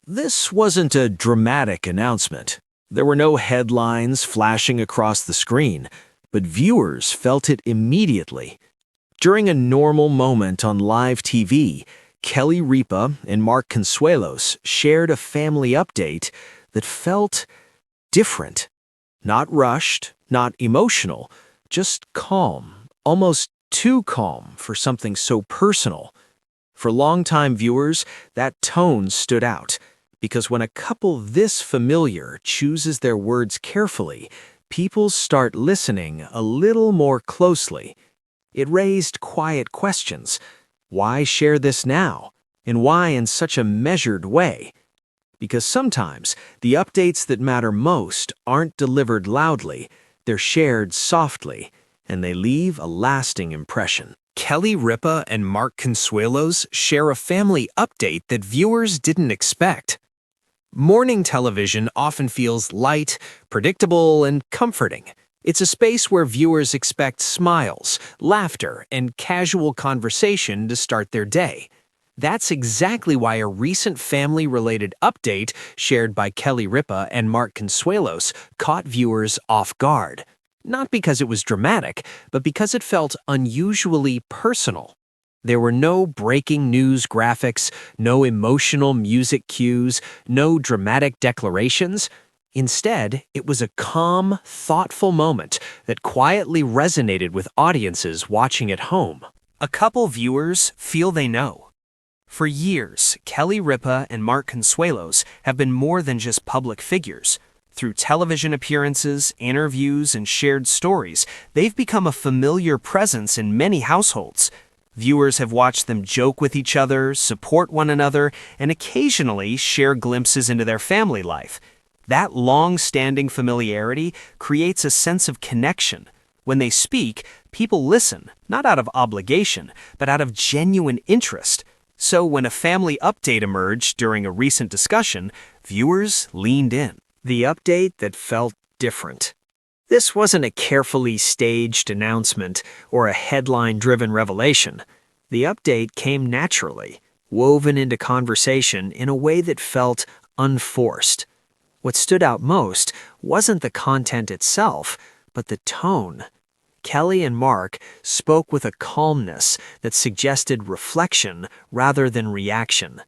This wasn't a dramatic announcement. There were no headlines flashing across the screen, but viewers felt it immediately. During a normal moment on live TV, Ripa and Mark Consuelos shared a family update that felt different. Not rushed, not emotional, just calm, almost too calm for something so personal. For longtime viewers, that tone stood out, because when a couple this familiar chooses their words carefully, people start listening a little more closely. It raised quiet questions. Why share this now? And why in such a measured way? Because sometimes the updates that matter most aren't delivered loudly, they're shared softly, and they leave a lasting impression. Ripa and Mark Consuelos share a family update that viewers didn't expect. Morning television often feels light, predictable, and comforting. It's a space where viewers expect smiles, laughter, and casual conversation to start their day. That's exactly why a recent family-related update shared by Ripa and Mark Consuelos caught viewers off guard. Not because it was dramatic, but because it felt unusually personal. There were no breaking news graphics, no emotional music cues, no dramatic declarations. Instead, it was a calm, thoughtful moment that quietly resonated with audiences watching at home. A couple viewers feel they know. For years, Ripa and Mark Consuelos have been more than just public figures. Through television appearances, interviews, and shared stories, they've become a familiar presence in many households. Viewers have watched them joke with each other, support one another, and occasionally share glimpses into their family life. That long-standing familiarity creates a sense of connection. When they speak, people listen, not out of obligation, but out of genuine interest. So when a family update emerged during a recent discussion, viewers leaned in. The update that felt different. This wasn't a carefully staged announcement or a headline-driven revelation. The update came naturally, woven into conversation in a way that felt unforced. What stood out most wasn't the content itself, but the tone. And Mark spoke with a calmness that suggested reflection rather than reaction.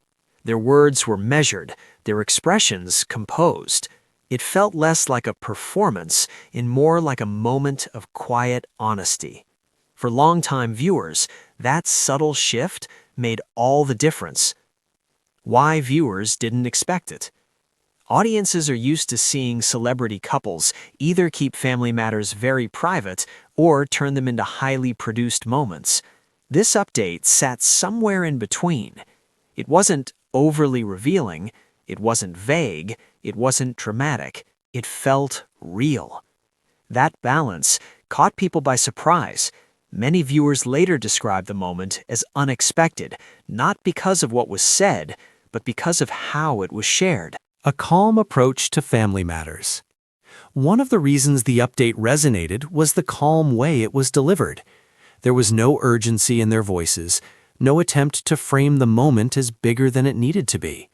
Their words were measured, their expressions composed. It felt less like a performance and more like a moment of quiet honesty. For longtime viewers, that subtle shift made all the difference. Why viewers didn't expect it. Audiences are used to seeing celebrity couples either keep family matters very private or turn them into highly produced moments. This update sat somewhere in between. It wasn't overly revealing, it wasn't vague, it wasn't dramatic, it felt real. That balance caught people by surprise. Many viewers later described the moment as unexpected, not because of what was said, but because of how it was shared. A calm approach to family matters. One of the reasons the update resonated was the calm way it was delivered. There was no urgency in their voices, no attempt to frame the moment as bigger than it needed to be.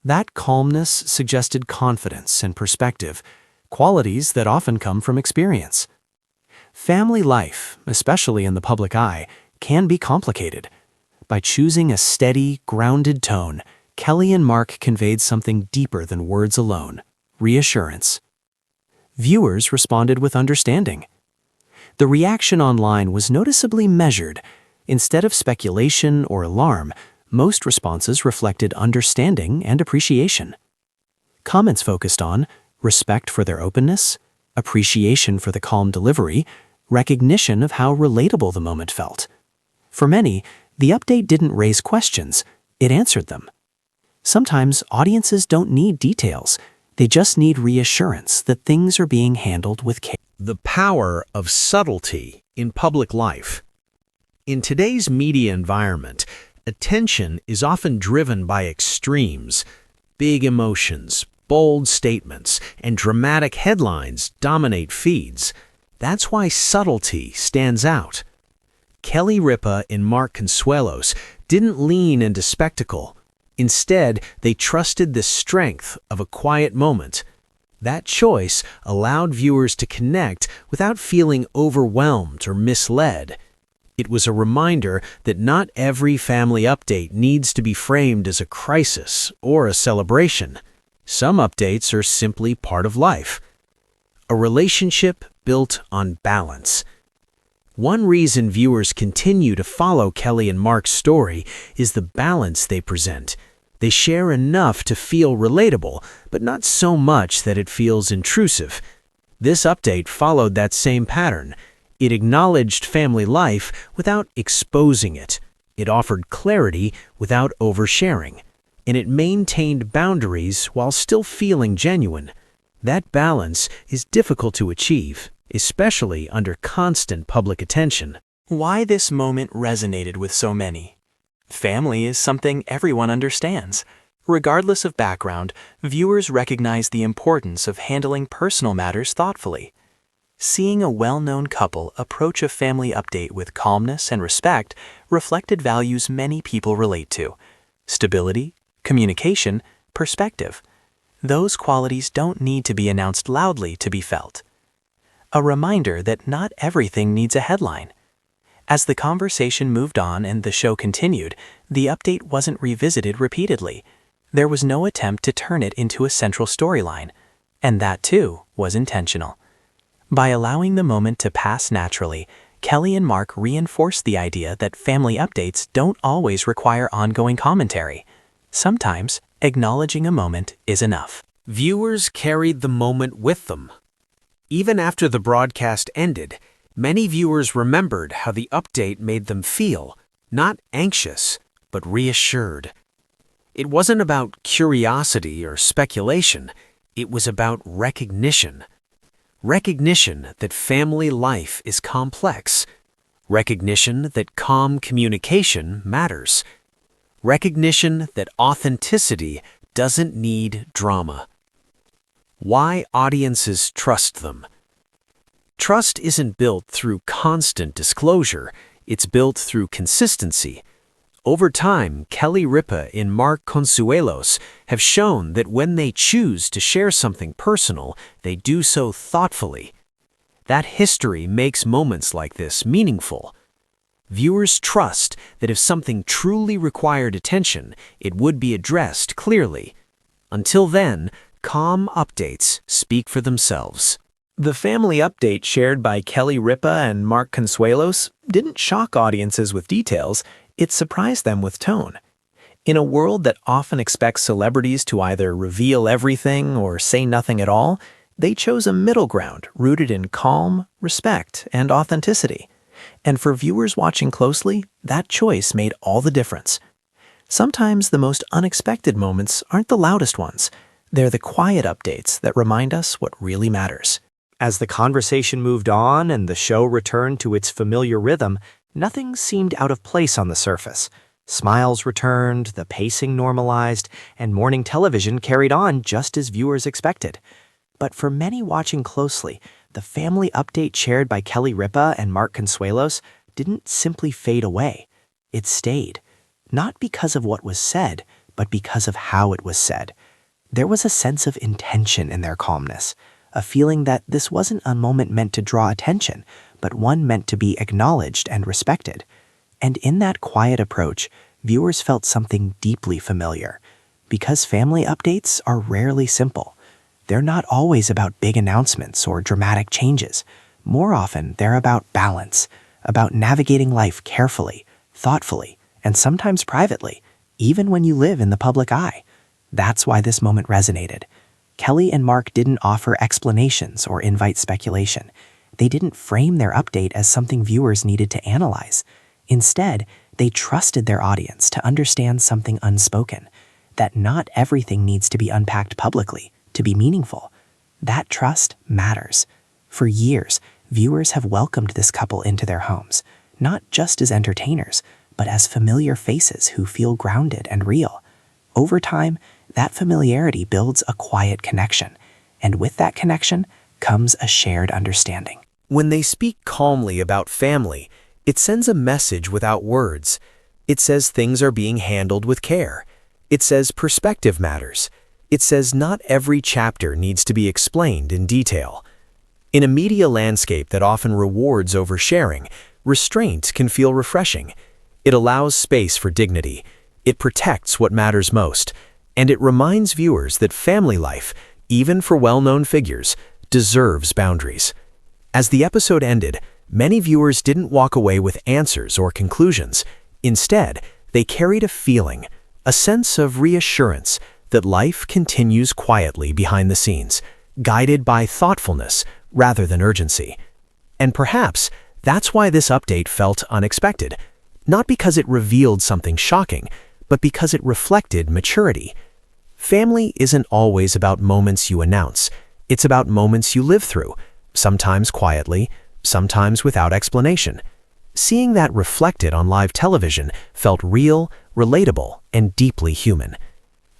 That calmness suggested confidence and perspective, qualities that often come from experience. Family life, especially in the public eye, can be complicated. By choosing a steady, grounded tone, and Mark conveyed something deeper than words alone: reassurance. Viewers responded with understanding. The reaction online was noticeably measured. Instead of speculation or alarm, most responses reflected understanding and appreciation. Comments focused on respect for their openness, appreciation for the calm delivery, recognition of how relatable the moment felt. For many, the update didn't raise questions, it answered them. Sometimes audiences don't need details, they just need reassurance that things are being handled with care. The power of subtlety in public life. In today's media environment, attention is often driven by extremes. Big emotions, bold statements, and dramatic headlines dominate feeds. That's why subtlety stands out. Ripa and Mark Consuelos didn't lean into spectacle. Instead, they trusted the strength of a quiet moment. That choice allowed viewers to connect without feeling overwhelmed or misled. It was a reminder that not every family update needs to be framed as a crisis or a celebration. Some updates are simply part of life. A relationship built on balance. One reason viewers continue to follow Kelly and Mark's story is the balance they present. They share enough to feel relatable, but not so much that it feels intrusive. This update followed that same pattern. It acknowledged family life without exposing it. It offered clarity without oversharing. And it maintained boundaries while still feeling genuine. That balance is difficult to achieve, especially under constant public attention. Why this moment resonated with so many? Family is something everyone understands. Regardless of background, viewers recognize the importance of handling personal matters thoughtfully. Seeing a well-known couple approach a family update with calmness and respect reflected values many people relate to: stability, communication, perspective. Those qualities don't need to be announced loudly to be felt. A reminder that not everything needs a headline. As the conversation moved on and the show continued, the update wasn't revisited repeatedly. There was no attempt to turn it into a central storyline, and that too was intentional. By allowing the moment to pass naturally, Kelly and Mark reinforced the idea that family updates don't always require ongoing commentary. Sometimes, acknowledging a moment is enough. Viewers carried the moment with them. Even after the broadcast ended, many viewers remembered how the update made them feel, not anxious, but reassured. It wasn't about curiosity or speculation. It was about recognition. Recognition that family life is complex. Recognition that calm communication matters. Recognition that authenticity doesn't need drama. Why audiences trust them. Trust isn't built through constant disclosure. It's built through consistency. Over time, Kelly, Ripa and Mark Consuelos have shown that when they choose to share something personal, they do so thoughtfully. That history makes moments like this meaningful. Viewers trust that if something truly required attention, it would be addressed clearly. Until then, calm updates speak for themselves. The family update shared by Kelly, Ripa and Mark Consuelos didn't shock audiences with details. It surprised them with tone. In a world that often expects celebrities to either reveal everything or say nothing at all, they chose a middle ground rooted in calm, respect, and authenticity. And for viewers watching closely, that choice made all the difference. Sometimes the most unexpected moments aren't the loudest ones. They're the quiet updates that remind us what really matters. As the conversation moved on and the show returned to its familiar rhythm, nothing seemed out of place on the surface. Smiles returned, the pacing normalized, and morning television carried on just as viewers expected. But for many watching closely, the family update shared by Kelly, Ripa and Mark Consuelos didn't simply fade away. It stayed. Not because of what was said, but because of how it was said. There was a sense of intention in their calmness, a feeling that this wasn't a moment meant to draw attention, but one meant to be acknowledged and respected. And in that quiet approach, viewers felt something deeply familiar. Because family updates are rarely simple. They're not always about big announcements or dramatic changes. More often, they're about balance, about navigating life carefully, thoughtfully, and sometimes privately, even when you live in the public eye. That's why this moment resonated. Kelly and Mark didn't offer explanations or invite speculation. They didn't frame their update as something viewers needed to analyze. Instead, they trusted their audience to understand something unspoken, that not everything needs to be unpacked publicly to be meaningful. That trust matters. For years, viewers have welcomed this couple into their homes, not just as entertainers, but as familiar faces who feel grounded and real. Over time, that familiarity builds a quiet connection, and with that connection comes a shared understanding. When they speak calmly about family, it sends a message without words. It says things are being handled with care. It says perspective matters. It says not every chapter needs to be explained in detail. In a media landscape that often rewards oversharing, restraint can feel refreshing. It allows space for dignity. It protects what matters most. And it reminds viewers that family life, even for well-known figures, deserves boundaries. As the episode ended, many viewers didn't walk away with answers or conclusions. Instead, they carried a feeling, a sense of reassurance that life continues quietly behind the scenes, guided by thoughtfulness rather than urgency. And perhaps that's why this update felt unexpected, not because it revealed something shocking, but because it reflected maturity. Family isn't always about moments you announce. It's about moments you live through, sometimes quietly, sometimes without explanation. Seeing that reflected on live television felt real, relatable, and deeply human.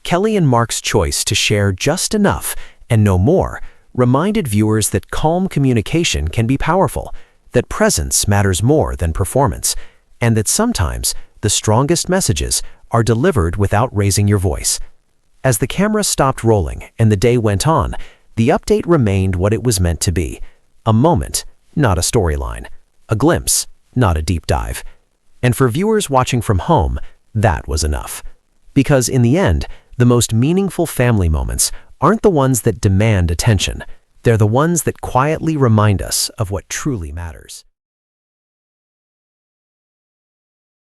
Kelly and Mark's choice to share just enough and no more reminded viewers that calm communication can be powerful, that presence matters more than performance, and that sometimes the strongest messages are delivered without raising your voice. As the camera stopped rolling and the day went on, the update remained what it was meant to be: a moment, not a storyline; a glimpse, not a deep dive. And for viewers watching from home, that was enough. Because in the end, the most meaningful family moments aren't the ones that demand attention. They're the ones that quietly remind us of what truly matters.